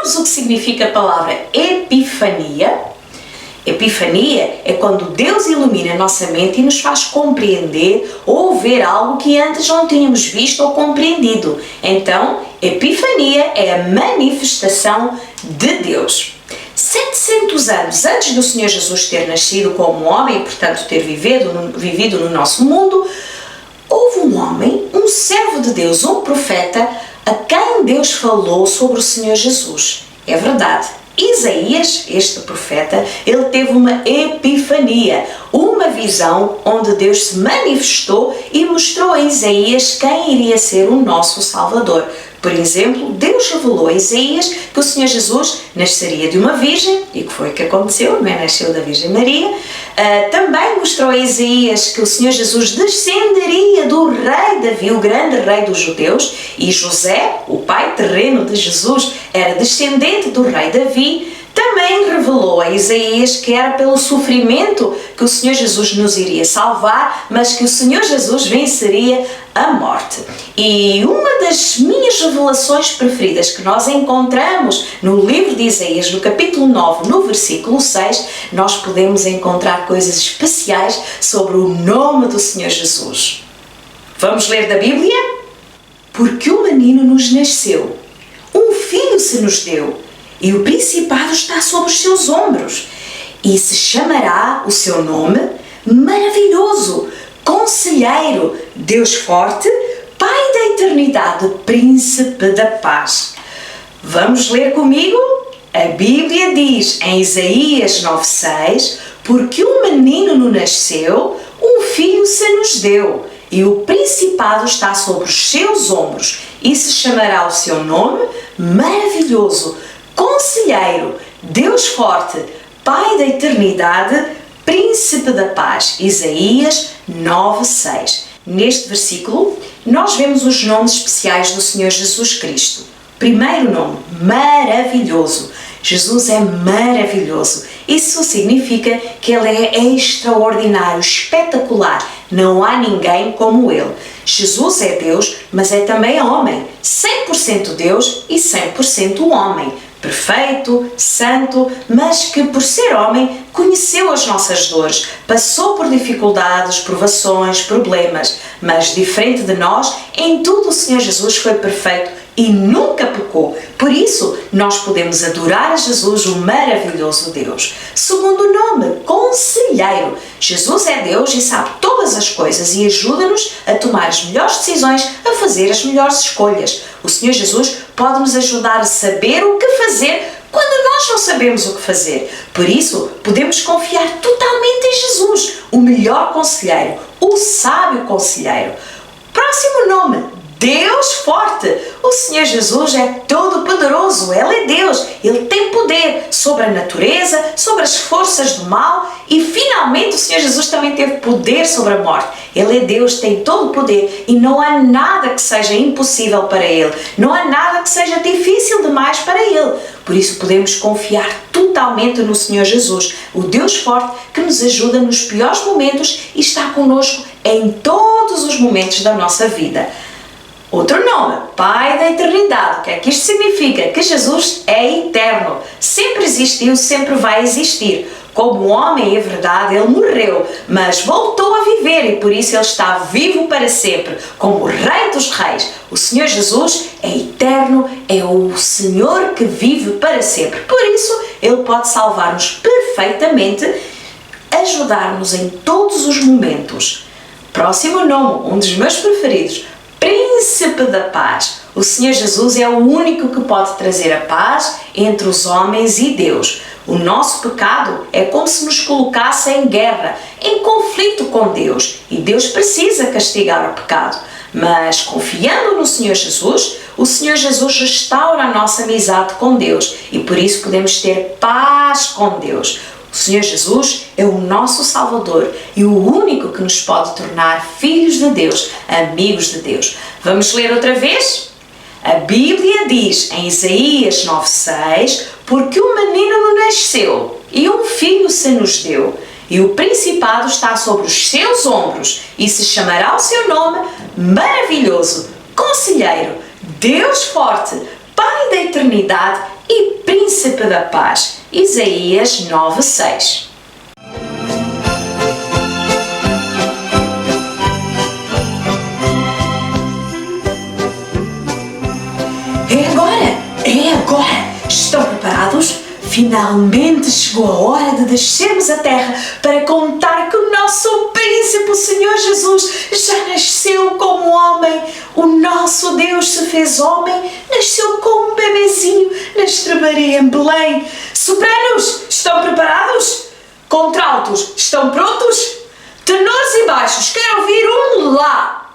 sabes o que significa a palavra epifania? Epifania é quando Deus ilumina a nossa mente e nos faz compreender ou ver algo que antes não tínhamos visto ou compreendido. Então, epifania é a manifestação de Deus. 700 anos antes do Senhor Jesus ter nascido como homem e, portanto, ter vivido no nosso mundo, houve um homem, um servo de Deus, um profeta, a quem Deus falou sobre o Senhor Jesus. É verdade. Isaías, este profeta, ele teve uma epifania, uma visão onde Deus se manifestou e mostrou a Isaías quem iria ser o nosso Salvador. Por exemplo, Deus revelou a Isaías que o Senhor Jesus nasceria de uma virgem, e que foi o que aconteceu, não é? Nasceu da Virgem Maria. Também mostrou a Isaías que o Senhor Jesus descenderia do rei Davi, o grande rei dos judeus, e José, o pai terreno de Jesus, era descendente do rei Davi. Também revelou a Isaías que era pelo sofrimento que o Senhor Jesus nos iria salvar, mas que o Senhor Jesus venceria a morte. E uma das minhas revelações preferidas que nós encontramos no livro de Isaías, no capítulo 9, no versículo 6, nós podemos encontrar coisas especiais sobre o nome do Senhor Jesus. Vamos ler da Bíblia? Porque um menino nos nasceu, um filho se nos deu, e o principado está sobre os seus ombros, e se chamará o seu nome Maravilhoso, Conselheiro, Deus Forte, Pai da Eternidade, Príncipe da Paz. Vamos ler comigo? A Bíblia diz em Isaías 9,6: porque um menino nos nasceu, um filho se nos deu, e o principado está sobre os seus ombros, e se chamará o seu nome Maravilhoso, Conselheiro, Deus Forte, Pai da Eternidade, Príncipe da Paz. Isaías 9,6. Neste versículo, nós vemos os nomes especiais do Senhor Jesus Cristo. Primeiro nome, Maravilhoso. Jesus é maravilhoso. Isso significa que Ele é extraordinário, espetacular. Não há ninguém como Ele. Jesus é Deus, mas é também homem. 100% Deus e 100% homem. Perfeito, santo, mas que por ser homem conheceu as nossas dores, passou por dificuldades, provações, problemas, mas diferente de nós, em tudo o Senhor Jesus foi perfeito e nunca pecou. Por isso, nós podemos adorar a Jesus, o maravilhoso Deus. Segundo nome, Conselheiro. Jesus é Deus e sabe todas as coisas e ajuda-nos a tomar as melhores decisões, a fazer as melhores escolhas. O Senhor Jesus pode nos ajudar a saber o que fazer quando nós não sabemos o que fazer. Por isso, podemos confiar totalmente em Jesus, o melhor conselheiro, o sábio conselheiro. Próximo nome, Deus Forte. O Senhor Jesus é todo-poderoso, Ele é Deus, Ele tem poder sobre a natureza, sobre as forças do mal e finalmente o Senhor Jesus também teve poder sobre a morte. Ele é Deus, tem todo o poder e não há nada que seja impossível para Ele, não há nada que seja difícil demais para Ele. Por isso podemos confiar totalmente no Senhor Jesus, o Deus Forte que nos ajuda nos piores momentos e está connosco em todos os momentos da nossa vida. Outro nome, Pai da Eternidade. O que é que isto significa? Que Jesus é eterno, sempre existiu, sempre vai existir. Como homem, é verdade, Ele morreu, mas voltou a viver e por isso Ele está vivo para sempre, como o Rei dos Reis. O Senhor Jesus é eterno, é o Senhor que vive para sempre. Por isso, Ele pode salvar-nos perfeitamente, ajudar-nos em todos os momentos. Próximo nome, um dos meus preferidos, Príncipe da Paz. O Senhor Jesus é o único que pode trazer a paz entre os homens e Deus. O nosso pecado é como se nos colocasse em guerra, em conflito com Deus, e Deus precisa castigar o pecado. Mas confiando no Senhor Jesus, o Senhor Jesus restaura a nossa amizade com Deus e por isso podemos ter paz com Deus. O Senhor Jesus é o nosso Salvador e o único que nos pode tornar filhos de Deus, amigos de Deus. Vamos ler outra vez? A Bíblia diz em Isaías 9,6: porque um menino nos nasceu e um filho se nos deu, e o principado está sobre os seus ombros, e se chamará o seu nome Maravilhoso, Conselheiro, Deus Forte, Pai da eternidade e príncipe da paz. Isaías 9:6. É agora! Estão preparados? Finalmente chegou a hora de descermos a terra para contar que o nosso príncipe, o Senhor Jesus, já nasceu como homem. O nosso Deus se fez homem, nasceu como um bebezinho na estrebaria em Belém. Sopranos, estão preparados? Contraltos, estão prontos? Tenores e baixos, quero ouvir um lá.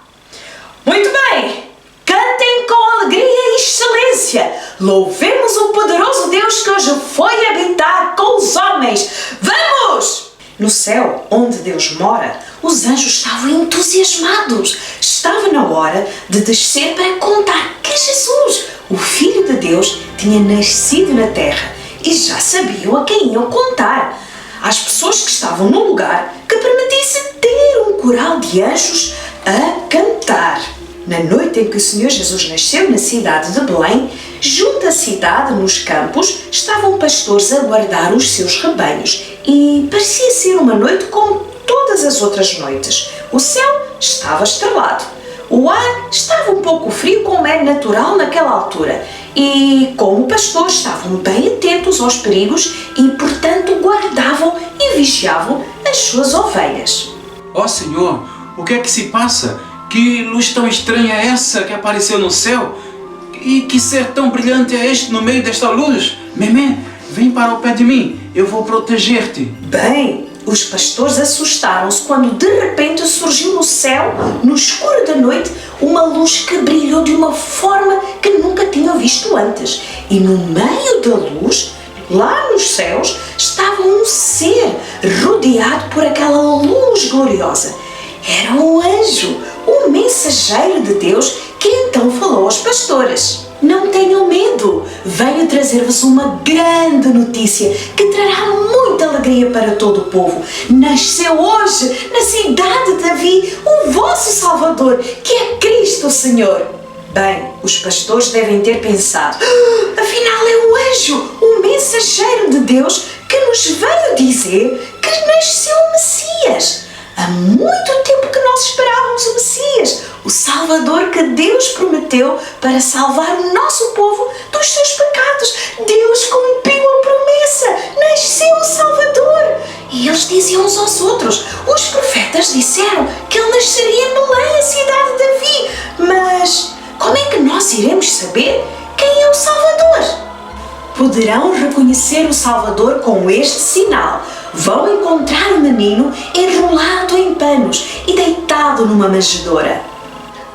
Muito bem! Cantem com alegria e excelência. Louvemos o poderoso Deus que hoje foi habitar com os homens. Vamos! No céu, onde Deus mora, os anjos estavam entusiasmados. Estava na hora de descer para contar que Jesus, o Filho de Deus, tinha nascido na terra e já sabiam a quem iam contar. Às pessoas que estavam no lugar que permitisse ter um coral de anjos a cantar. Na noite em que o Senhor Jesus nasceu na cidade de Belém, junto à cidade, nos campos, estavam pastores a guardar os seus rebanhos e parecia ser uma noite como todas as outras noites. O céu estava estrelado. O ar estava um pouco frio, como é natural naquela altura, e como pastores estavam bem atentos aos perigos e, portanto, guardavam e vigiavam as suas ovelhas. Ó Senhor, o que é que se passa? Que luz tão estranha é essa que apareceu no céu? E que ser tão brilhante é este no meio desta luz? Memé, vem para o pé de mim, eu vou proteger-te. Bem, os pastores assustaram-se quando de repente surgiu no céu, no escuro da noite, uma luz que brilhou de uma forma que nunca tinham visto antes. E no meio da luz, lá nos céus, estava um ser rodeado por aquela luz gloriosa. Era um anjo, um mensageiro de Deus, que então falou aos pastores: não tenham medo, venho trazer-vos uma grande notícia que trará muita alegria para todo o povo. Nasceu hoje, na cidade de Davi, o vosso Salvador, que é Cristo o Senhor. Bem, os pastores devem ter pensado: afinal é um anjo, um mensageiro de Deus, que nos veio dizer que nasceu o Messias. Há muito tempo que nós esperávamos o Messias, o Salvador que Deus prometeu para salvar o nosso povo dos seus pecados. Deus cumpriu a promessa, nasceu o Salvador. E eles diziam uns aos outros: os profetas disseram que ele nasceria em Belém, a cidade de Davi. Mas como é que nós iremos saber quem é o Salvador? Poderão reconhecer o Salvador com este sinal: vão encontrar o menino enrolado em panos e deitado numa manjedoura.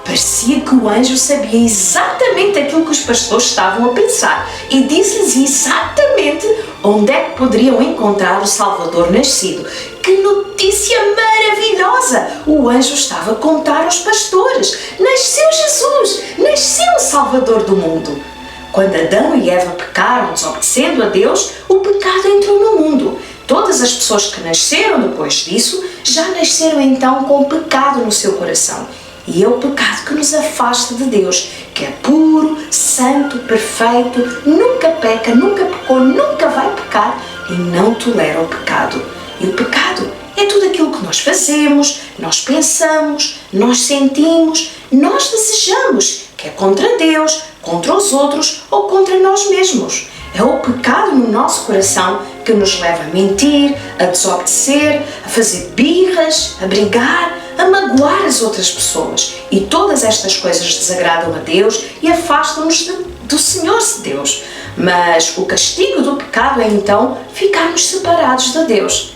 Parecia que o anjo sabia exatamente aquilo que os pastores estavam a pensar e disse-lhes exatamente onde é que poderiam encontrar o Salvador nascido. Que notícia maravilhosa! O anjo estava a contar aos pastores: nasceu Jesus, nasceu o Salvador do mundo. Quando Adão e Eva pecaram, desobedecendo a Deus, o pecado entrou no mundo. Todas as pessoas que nasceram depois disso já nasceram então com pecado no seu coração. E é o pecado que nos afasta de Deus, que é puro, santo, perfeito, nunca peca, nunca pecou, nunca vai pecar e não tolera o pecado. E o pecado é tudo aquilo que nós fazemos, nós pensamos, nós sentimos, nós desejamos, que é contra Deus, contra os outros ou contra nós mesmos. É o pecado no nosso coração que nos leva a mentir, a desobedecer, a fazer birras, a brigar, a magoar as outras pessoas. E todas estas coisas desagradam a Deus e afastam-nos do Senhor Deus. Mas o castigo do pecado é então ficarmos separados de Deus.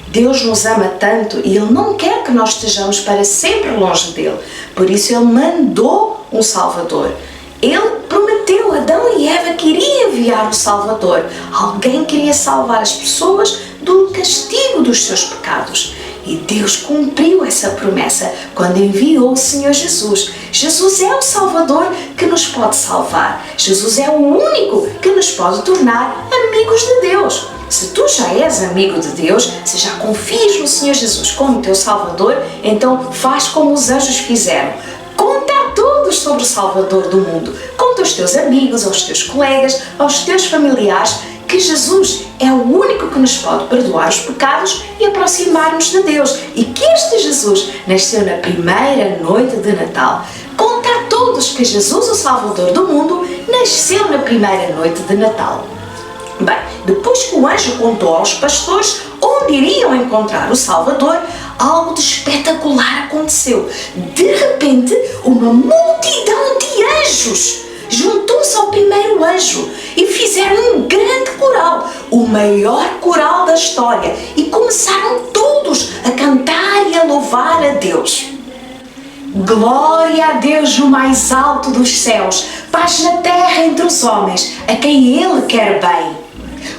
Deus nos ama tanto e Ele não quer que nós estejamos para sempre longe dEle. Por isso Ele mandou um Salvador. Ele prometeu a Adão e Eva que iria enviar o Salvador. Alguém queria salvar as pessoas do castigo dos seus pecados. E Deus cumpriu essa promessa quando enviou o Senhor Jesus. Jesus é o Salvador que nos pode salvar. Jesus é o único que nos pode tornar amigos de Deus. Se tu já és amigo de Deus, se já confias no Senhor Jesus como teu Salvador, então faz como os anjos fizeram. Conta a todos tudo sobre o Salvador do mundo. Conta aos teus amigos, aos teus colegas, aos teus familiares que Jesus é o único que nos pode perdoar os pecados e aproximar-nos de Deus. E que este Jesus nasceu na primeira noite de Natal. Conta a todos que Jesus, o Salvador do mundo, nasceu na primeira noite de Natal. Bem, depois que o anjo contou aos pastores onde iriam encontrar o Salvador, algo de espetacular aconteceu. De repente, uma multidão de anjos juntou-se ao primeiro anjo e fizeram um grande coral, o maior coral da história, e começaram todos a cantar e a louvar a Deus. Glória a Deus no mais alto dos céus, paz na terra entre os homens, a quem Ele quer bem.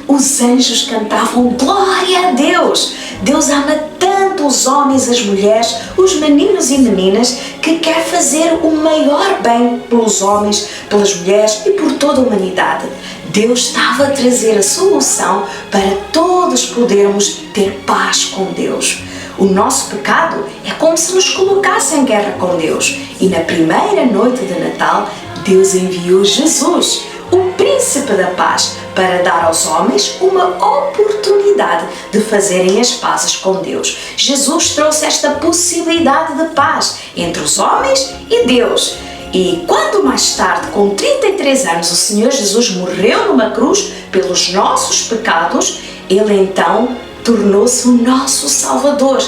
Os anjos cantavam glória a Deus. Deus ama tanto os homens e as mulheres, os meninos e meninas, que quer fazer o maior bem pelos homens, pelas mulheres e por toda a humanidade. Deus estava a trazer a solução para todos podermos ter paz com Deus. O nosso pecado é como se nos colocasse em guerra com Deus. E na primeira noite de Natal, Deus enviou Jesus, o príncipe da paz, para dar aos homens uma oportunidade de fazerem as pazes com Deus. Jesus trouxe esta possibilidade de paz entre os homens e Deus. E quando mais tarde, com 33 anos, o Senhor Jesus morreu numa cruz pelos nossos pecados, Ele então tornou-se o nosso Salvador.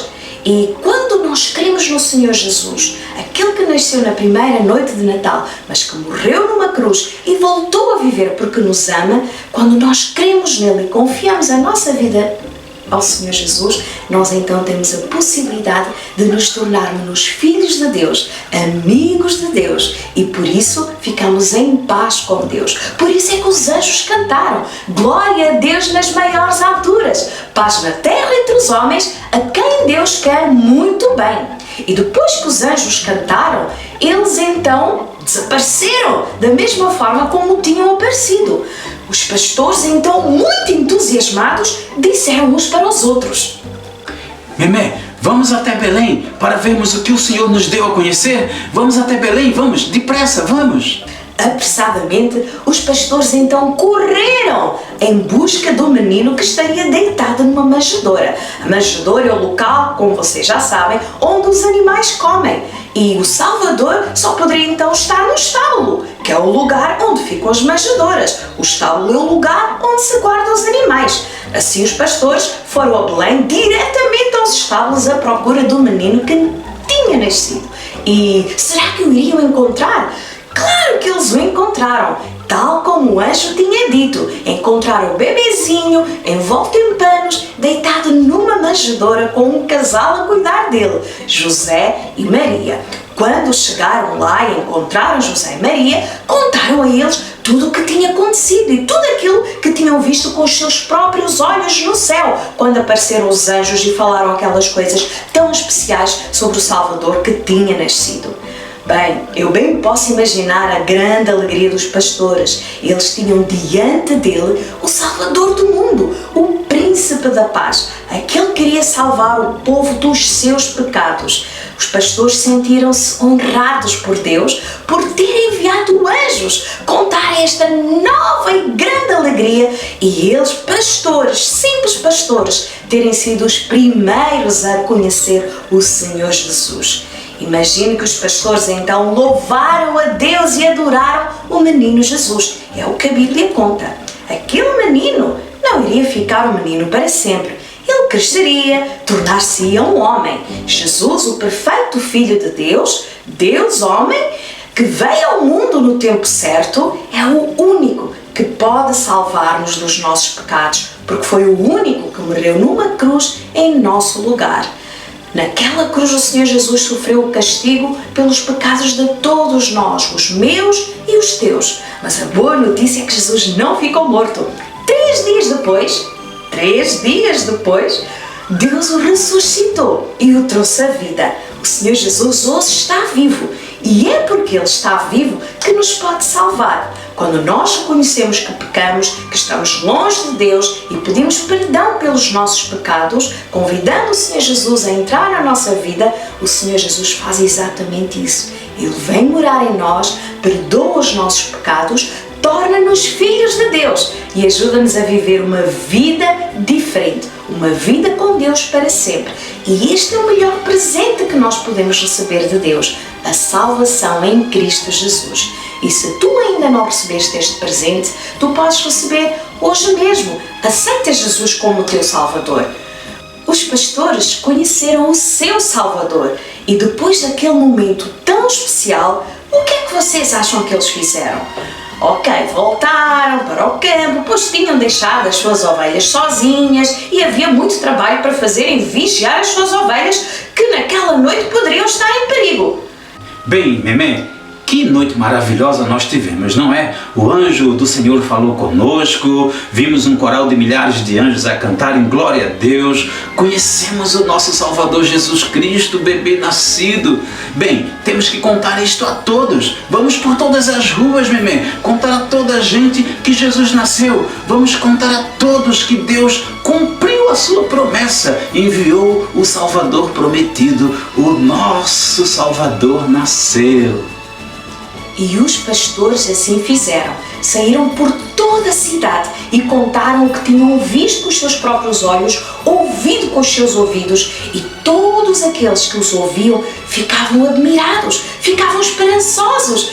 E quando nós cremos no Senhor Jesus, aquele que nasceu na primeira noite de Natal, mas que morreu numa cruz e voltou a viver porque nos ama, quando nós cremos nele e confiamos a nossa vida ao Senhor Jesus, nós então temos a possibilidade de nos tornarmos filhos de Deus, amigos de Deus, e por isso ficamos em paz com Deus. Por isso é que os anjos cantaram glória a Deus nas maiores alturas, paz na terra entre os homens, a quem Deus quer muito bem. E depois que os anjos cantaram, eles então desapareceram da mesma forma como tinham aparecido. Os pastores, então, muito entusiasmados, disseram uns para os outros: Memé, vamos até Belém para vermos o que o Senhor nos deu a conhecer? Vamos até Belém, vamos, depressa, vamos! Apressadamente, os pastores então correram em busca do menino que estaria deitado numa manjedoura. A manjedoura é o local, como vocês já sabem, onde os animais comem. E o Salvador só poderia então estar no estábulo, que é o lugar onde ficam as manjedouras. O estábulo é o lugar onde se guardam os animais. Assim os pastores foram a Belém diretamente aos estábulos à procura do menino que tinha nascido. E será que o iriam encontrar? Claro que eles o encontraram, tal como o anjo tinha dito. Encontraram o bebezinho envolto em panos, deitado numa manjedoura com um casal a cuidar dele, José e Maria. Quando chegaram lá e encontraram José e Maria, contaram a eles tudo o que tinha acontecido e tudo aquilo que tinham visto com os seus próprios olhos no céu, quando apareceram os anjos e falaram aquelas coisas tão especiais sobre o Salvador que tinha nascido. Bem, eu bem posso imaginar a grande alegria dos pastores. Eles tinham diante dele o Salvador do mundo, o Príncipe da Paz, aquele que queria salvar o povo dos seus pecados. Os pastores sentiram-se honrados por Deus por ter enviado anjos contar esta nova e grande alegria e eles, pastores, simples pastores, terem sido os primeiros a conhecer o Senhor Jesus. Imagine que os pastores então louvaram a Deus e adoraram o menino Jesus. É o que a Bíblia conta. Aquele menino não iria ficar um menino para sempre. Ele cresceria, tornar-se-ia um homem. Jesus, o perfeito Filho de Deus, Deus homem, que veio ao mundo no tempo certo, é o único que pode salvar-nos dos nossos pecados, porque foi o único que morreu numa cruz em nosso lugar. Naquela cruz o Senhor Jesus sofreu o castigo pelos pecados de todos nós, os meus e os teus. Mas a boa notícia é que Jesus não ficou morto. 3 dias depois, Deus o ressuscitou e o trouxe à vida. O Senhor Jesus hoje está vivo E é porque Ele está vivo que nos pode salvar. Quando nós reconhecemos que pecamos, que estamos longe de Deus e pedimos perdão pelos nossos pecados, convidando o Senhor Jesus a entrar na nossa vida, o Senhor Jesus faz exatamente isso. Ele vem morar em nós, perdoa os nossos pecados, torna-nos filhos de Deus e ajuda-nos a viver uma vida diferente, uma vida com Deus para sempre. E este é o melhor presente que nós podemos receber de Deus, a salvação em Cristo Jesus. E se tu ainda não recebeste este presente, tu podes receber hoje mesmo. Aceita Jesus como teu Salvador. Os pastores conheceram o seu Salvador e depois daquele momento tão especial, o que é que vocês acham que eles fizeram? Ok, voltaram para o campo, pois tinham deixado as suas ovelhas sozinhas e havia muito trabalho para fazer em vigiar as suas ovelhas que naquela noite poderiam estar em perigo. Bem, Memé, que noite maravilhosa nós tivemos, não é? O anjo do Senhor falou conosco, vimos um coral de milhares de anjos a cantar em glória a Deus, conhecemos o nosso Salvador Jesus Cristo, bebê nascido. Bem, temos que contar isto a todos. Vamos por todas as ruas, Memé, contar a toda a gente que Jesus nasceu. Vamos contar a todos que Deus cumpriu a sua promessa, enviou o Salvador prometido, o nosso Salvador nasceu. E os pastores assim fizeram. Saíram por toda a cidade e contaram o que tinham visto com os seus próprios olhos, ouvido com os seus ouvidos, e todos aqueles que os ouviam ficavam admirados, ficavam esperançosos.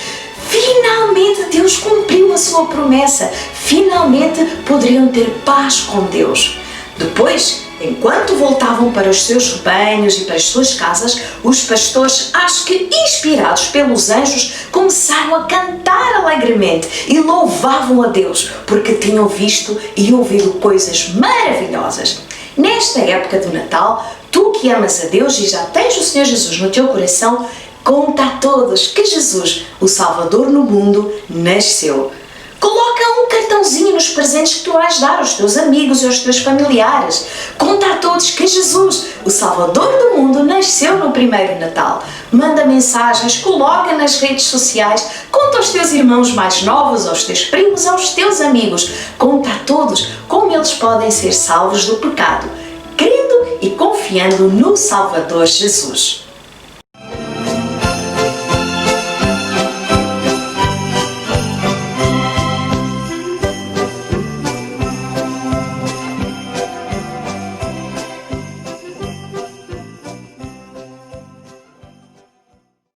Finalmente Deus cumpriu a sua promessa. Finalmente poderiam ter paz com Deus. Depois, enquanto voltavam para os seus rebanhos e para as suas casas, os pastores, acho que inspirados pelos anjos, começaram a cantar alegremente e louvavam a Deus, porque tinham visto e ouvido coisas maravilhosas. Nesta época do Natal, tu que amas a Deus e já tens o Senhor Jesus no teu coração, conta a todos que Jesus, o Salvador no mundo, nasceu. Coloca um cartãozinho nos presentes que tu vais dar aos teus amigos e aos teus familiares. Conta a todos que Jesus, o Salvador do mundo, nasceu no primeiro Natal. Manda mensagens, coloca nas redes sociais, conta aos teus irmãos mais novos, aos teus primos, aos teus amigos. Conta a todos como eles podem ser salvos do pecado, crendo e confiando no Salvador Jesus.